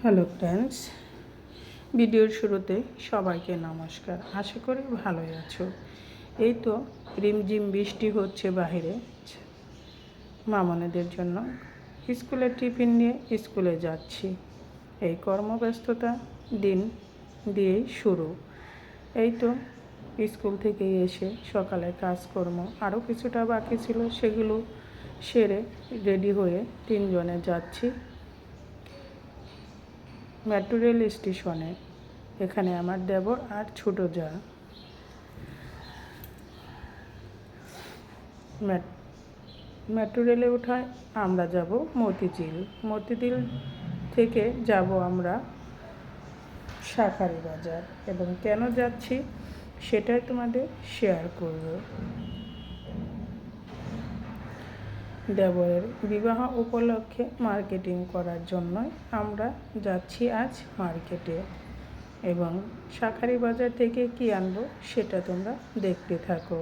Hello friends, ভিডিওর শুরুতে সবাইকে নমস্কার। আশা করি ভালোই আছো। এই তো রিমঝিম বৃষ্টি হচ্ছে বাইরে। মামনেদের জন্য স্কুলের টিফিন নিয়ে স্কুলে যাচ্ছি। এই কর্মব্যস্ততা দিন দিয়েই শুরু। এই তো স্কুল থেকে এসে সকালে কাজকর্ম আরও কিছুটা বাকি ছিল, সেগুলো সেরে রেডি হয়ে তিনজনে যাচ্ছি মেট্রো রেল স্টেশনে। এখানে আমার দেবর আর ছোটো যা। মেট্রো রেলে ওঠায় আমরা যাব মতিঝিল। মতিঝিল থেকে যাব আমরা শাঁখারী বাজার, এবং কেন যাচ্ছি সেটাই তোমাদের শেয়ার করব। দেবরের বিবাহ উপলক্ষে মার্কেটিং করার জন্যই আমরা যাচ্ছি আজ মার্কেটে, এবং শাঁখারী বাজার থেকে কি আনবো সেটা তোমরা দেখতে থাকো।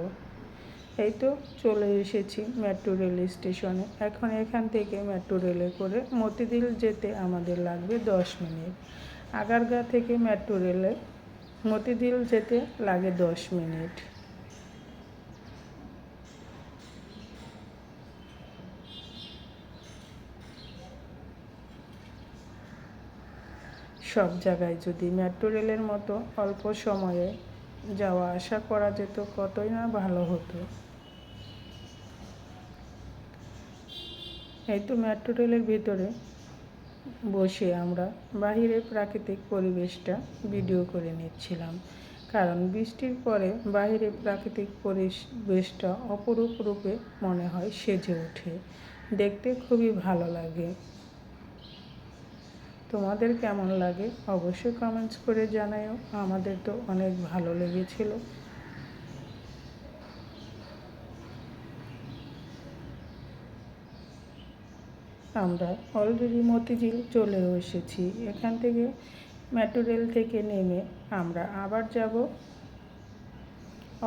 এই তো চলে এসেছি মেট্রো রেল স্টেশনে। এখন এখান থেকে মেট্রো রেলে করে মতিঝিল যেতে আমাদের লাগবে 10 মিনিট। আগারগাঁ থেকে মেট্রো রেলে মতিঝিল যেতে লাগে 10 মিনিট। সব জায়গায় যদি মেট্রো রেলের মতো অল্প সময়ে যাওয়া আসা করা যেত, কতই না ভালো হতো। এই তো মেট্রো রেলের ভিতরে বসে আমরা বাহিরের প্রাকৃতিক পরিবেশটা ভিডিও করে নিচ্ছিলাম, কারণ বৃষ্টির পরে বাহিরের প্রাকৃতিক পরিবেশটা অপরূপ রূপে মনে হয় সেজে ওঠে, দেখতে খুবই ভালো লাগে। তোমাদের কেমন লাগে অবশ্যই কমেন্টস করে জানাও। আমাদের তো অনেক ভালো লেগেছিল। আমরা অলরেডি মতিঝিল চলেও এসেছি। এখান থেকে মেট্রো রেল থেকে নেমে আমরা আবার যাব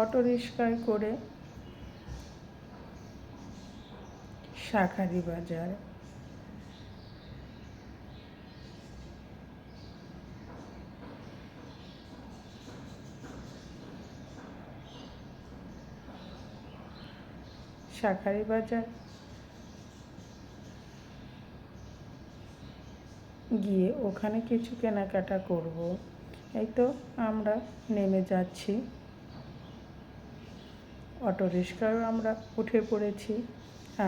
অটো রিক্সায় করে শাঁখারী বাজার। শাঁখারী বাজার গিয়ে ওখানে কিছু কেনাকাটা করব। এই তো আমরা নেমে যাচ্ছি, অটো রিক্সায়ও আমরা উঠে পড়েছি,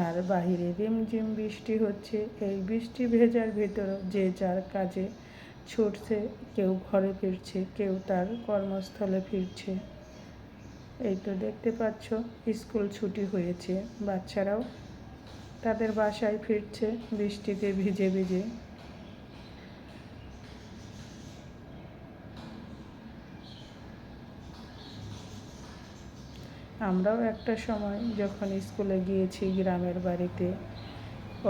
আর বাহিরে রিমঝিম বৃষ্টি হচ্ছে। এই বৃষ্টি ভেজার ভেতরও যে যার কাজে ছুটছে, কেউ ঘরে ফিরছে, কেউ তার কর্মস্থলে ফিরছে। এই তো দেখতে পাচ্ছ স্কুল ছুটি হয়েছে, বাচ্চারাও তাদের বাসায় ফিরছে বৃষ্টিতে ভিজে ভিজে। আমরাও একটা সময় যখন স্কুলে গিয়েছি গ্রামের বাড়িতে,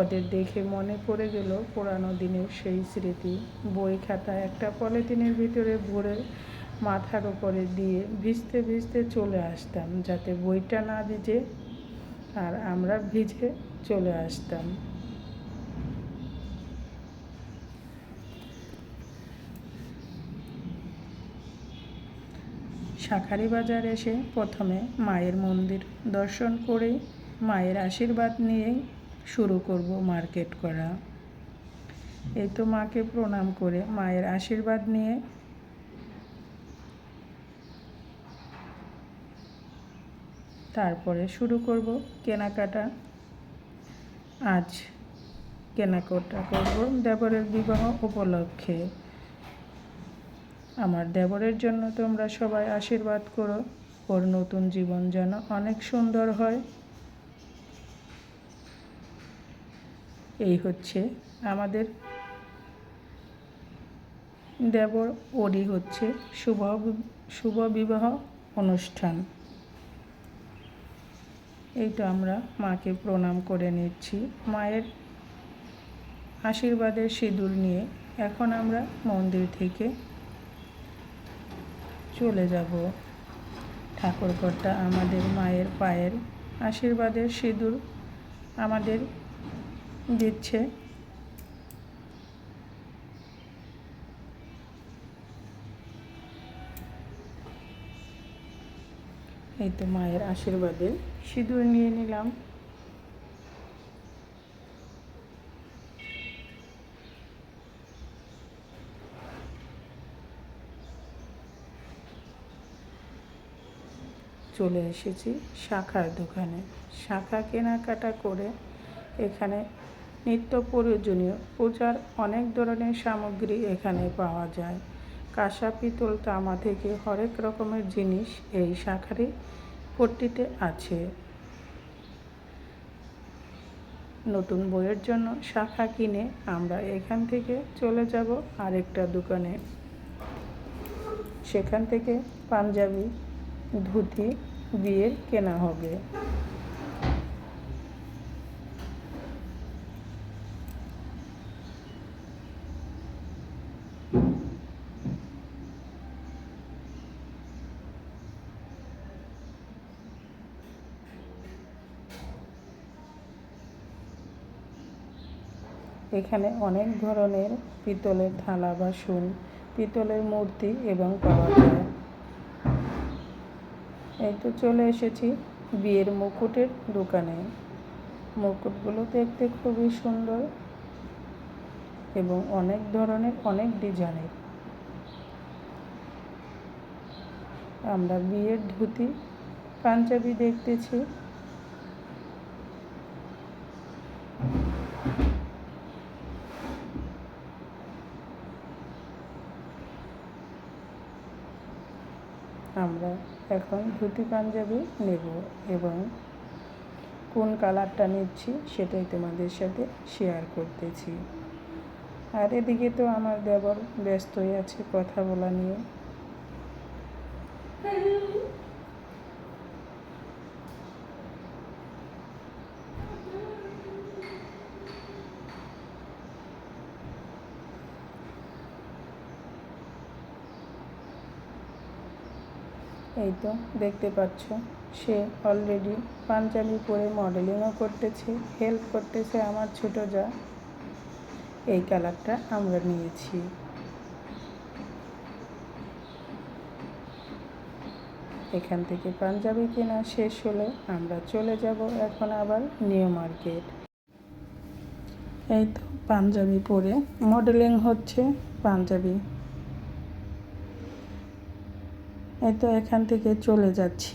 ওদের দেখে মনে পড়ে গেল পুরানো দিনের সেই স্মৃতি। বই খাতা একটা পলিথিনের ভিতরে ভরে মাথার উপরে দিয়ে ভিজতে ভিজতে চলে আসতাম, যাতে বইটা না ভিজে আর আমরা ভিজে চলে আসতাম। শাঁখারী বাজার এসে প্রথমে মায়ের মন্দির দর্শন করে মায়ের আশীর্বাদ নিয়েই শুরু করব মার্কেট করা। এই তো মাকে প্রণাম করে মায়ের আশীর্বাদ নিয়ে তারপরে শুরু করব কেনাকাটা। আজ কেনাকাটা করব দেবরের বিবাহ উপলক্ষে। আমার দেবরের জন্য তোমরা সবাই আশীর্বাদ করো, ওর নতুন জীবন যেন অনেক সুন্দর হয়। এই হচ্ছে আমাদের দেবর, ওরই হচ্ছে শুভ বিবাহ অনুষ্ঠান। এই তো আমরা মাকে প্রণাম করে নিচ্ছি, মায়ের আশীর্বাদের সিঁদুর নিয়ে এখন আমরা মন্দির থেকে চলে যাব। ঠাকুরঘরটা আমাদের মায়ের পায়ের আশীর্বাদের সিঁদুর আমাদের দিচ্ছে। এই তো মায়ের আশীর্বাদে সিঁদুর নিয়ে নিলাম। চলে এসেছি শাখার দোকানে। শাখা কেনাকাটা করে এখানে নিত্য প্রয়োজনীয় পূজার অনেক ধরনের সামগ্রী এখানে পাওয়া যায়। কাঁসা, পিতল, তামা থেকে হরেক রকমের জিনিস এই শাখারই পট্টিতে আছে। নতুন বইয়ের জন্য শাখা কিনে আমরা এখান থেকে চলে যাব আরেকটা দোকানে। সেখান থেকে পাঞ্জাবি, ধুতি, বিয়ের কেনা হবে। এখানে অনেক ধরনের পিতলের থালা বাসন, পিতলের মূর্তি এবং পাওয়া যায়। এই তো চলে এসেছি বিয়ের মুকুটের দোকানে। মুকুটগুলো দেখতে খুবই সুন্দর এবং অনেক ধরনের, অনেক ডিজাইনের। আমরা বিয়ের ধুতি, পাঞ্জাবি দেখতেছি। আমরা এখন ধুতি পাঞ্জাবি নেব এবং কোন কালারটা নিচ্ছি সেটাই তোমাদের সাথে শেয়ার করতেছি। আর এদিকে তো আমার দেবর ব্যস্তই আছে কথা বলা নিয়ে। এই তো দেখতে পাচ্ছ সে অলরেডি পাঞ্জাবি পরে মডেলিংও করতেছে, হেল্প করতেছে আমার ছোটো যা। এই কালারটা আমরা নিয়েছি। এখান থেকে পাঞ্জাবি কেনা শেষ হলে আমরা চলে যাব এখন আবার নিউ মার্কেট। এই তো পাঞ্জাবি পরে মডেলিং হচ্ছে পাঞ্জাবি। এই তো এখান থেকে চলে যাচ্ছি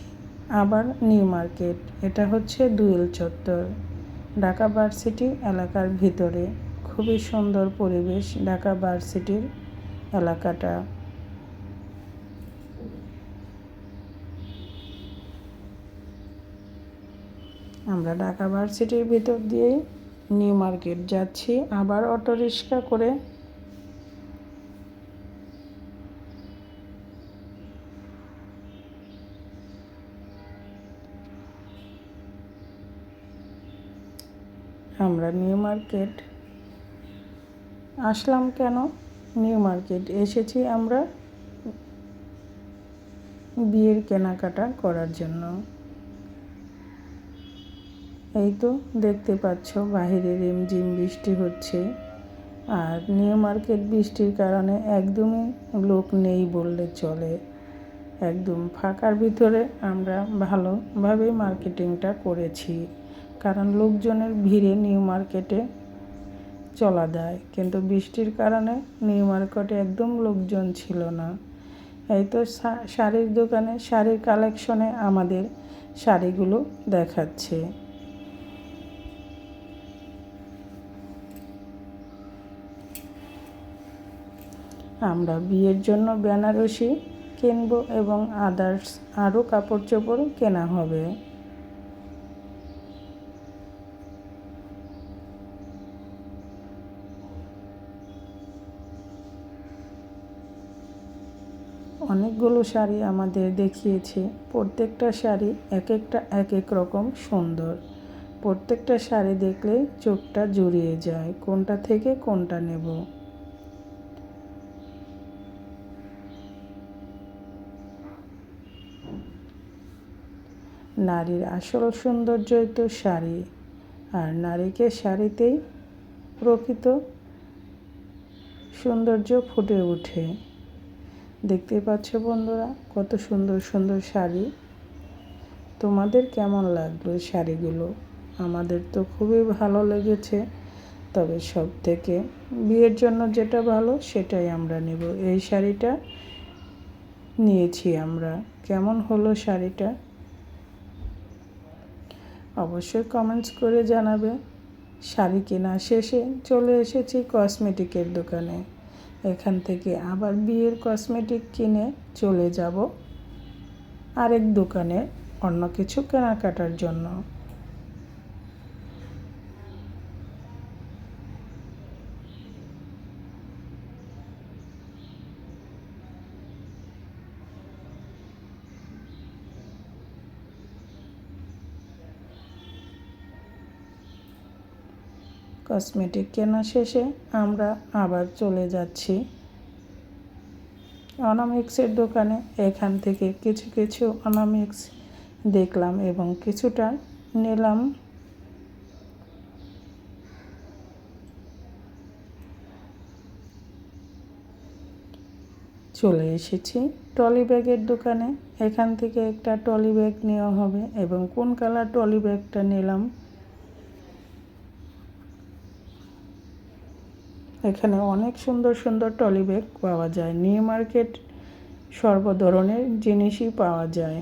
আবার নিউ মার্কেট। এটা হচ্ছে দুয়েল চত্বর, ঢাকা ভার্সিটি এলাকার ভিতরে। খুবই সুন্দর পরিবেশ ঢাকা ভার্সিটির এলাকাটা। আমরা ঢাকা ভার্সিটির ভিতর দিয়ে নিউ মার্কেট যাচ্ছি আবার অটো রিক্সা করে। আমরা নিউ মার্কেট আসলাম কেন? নিউ মার্কেট এসেছি আমরা বিয়ের কেনাকাটা করার জন্য। এই তো দেখতে পাচ্ছ বাহিরে রিমঝিম বৃষ্টি হচ্ছে। আর নিউ মার্কেট বৃষ্টির কারণে একদমই লোক নেই বললে চলে। একদম ফাঁকার ভিতরে আমরা ভালোভাবে মার্কেটিংটা করেছি, কারণ লোকজনের ভিড়ে নিউ মার্কেটে চলা যায়, কিন্তু বৃষ্টির কারণে নিউ মার্কেটে একদম লোকজন ছিল না। এই তো শাড়ির দোকানে, শাড়ির কালেকশনে আমাদের শাড়িগুলো দেখাচ্ছে। আমরা বিয়ের জন্য বেনারসি কিনবো এবং আদার্স আরও কাপড় চোপড় কেনা হবে। অনেকগুলো শাড়ি আমাদের দেখিয়েছে। প্রত্যেকটা শাড়ি এক এক রকম সুন্দর। প্রত্যেকটা শাড়ি দেখলে চোখটা জুড়িয়ে যায়, কোনটা থেকে কোনটা নেব। নারীর আসল সৌন্দর্যই তো শাড়ি, আর নারীকে শাড়িতেই প্রকৃত সৌন্দর্য ফুটে ওঠে। দেখতে পাচ্ছ বন্ধুরা কত সুন্দর সুন্দর শাড়ি। তোমাদের কেমন লাগলো শাড়িগুলো? আমাদের তো খুবই ভালো লেগেছে। তবে সব থেকে বিয়ের জন্য যেটা ভালো সেটাই আমরা নেব। এই শাড়িটা নিয়েছি আমরা। কেমন হলো শাড়িটা অবশ্যই কমেন্টস করে জানাবে। শাড়ি কেনা শেষে চলে এসেছি কসমেটিকের দোকানে। এখান থেকে আবার বিয়ের কসমেটিক কিনে চলে যাব আরেক দোকানে অন্য কিছু কেনাকাটার জন্য। কসমেটিক কেনা শেষে আমরা আবার চলে যাচ্ছি অনামিক্সের দোকানে। এখান থেকে কিছু কিছু অনামিক্স দেখলাম এবং কিছুটা নিলাম। চলে এসেছি ট্রলি ব্যাগের দোকানে। এখান থেকে একটা ট্রলি ব্যাগ নেওয়া হবে এবং কোন কালার ট্রলি ব্যাগটা নিলাম। এখানে অনেক সুন্দর সুন্দর ট্রলি ব্যাগ পাওয়া যায়। নিউ মার্কেট সর্ব ধরনের জিনিসই পাওয়া যায়।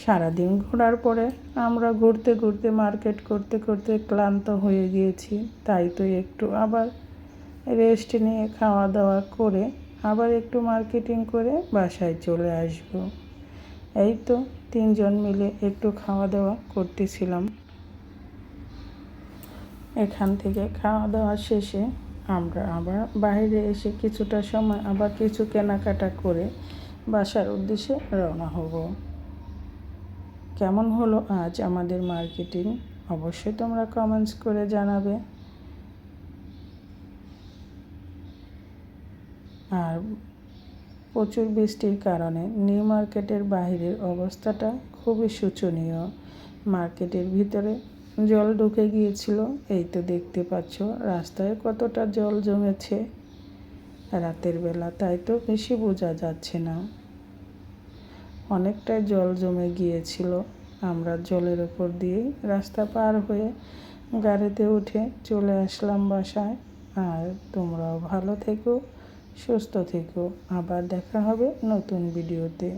সারাদিন ঘোরার পরে আমরা ঘুরতে ঘুরতে মার্কেট করতে করতে ক্লান্ত হয়ে গিয়েছি। তাই তো একটু আবার রেস্ট নিয়ে খাওয়া দাওয়া করে আবার একটু মার্কেটিং করে বাসায় চলে আসব। এই তো 3 জন মিলে একটু খাওয়া দাওয়া করতেছিলাম। এখান থেকে খাওয়া দাওয়া শেষে আমরা আবার বাইরে এসে কিছুটা সময় আবার কিছু কেনাকাটা করে বাসার উদ্দেশ্যে রওনা হব। কেমন হলো আজ আমাদের মার্কেটিং অবশ্যই তোমরা কমেন্টস করে জানাবে। আর প্রচুর বৃষ্টির কারণে নিউ মার্কেটের বাইরের অবস্থাটা খুবই শোচনীয়। মার্কেটের ভিতরে জল ঢুকে গিয়েছিল। এই তো দেখতে পাচ্ছ রাস্তায় কতটা জল জমেছে রাতের বেলা, তাই তো বেশি বোঝা যাচ্ছে না। অনেকটাই জল জমে গিয়েছিল। আমরা জলের ওপর দিয়েই রাস্তা পার হয়ে গাড়িতে উঠে চলে আসলাম বাসায়। আর তোমরাও ভালো থেকো, সুস্থ থেকো। আবার দেখা হবে নতুন ভিডিওতে।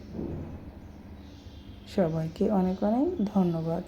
সবাইকে অনেক অনেক ধন্যবাদ।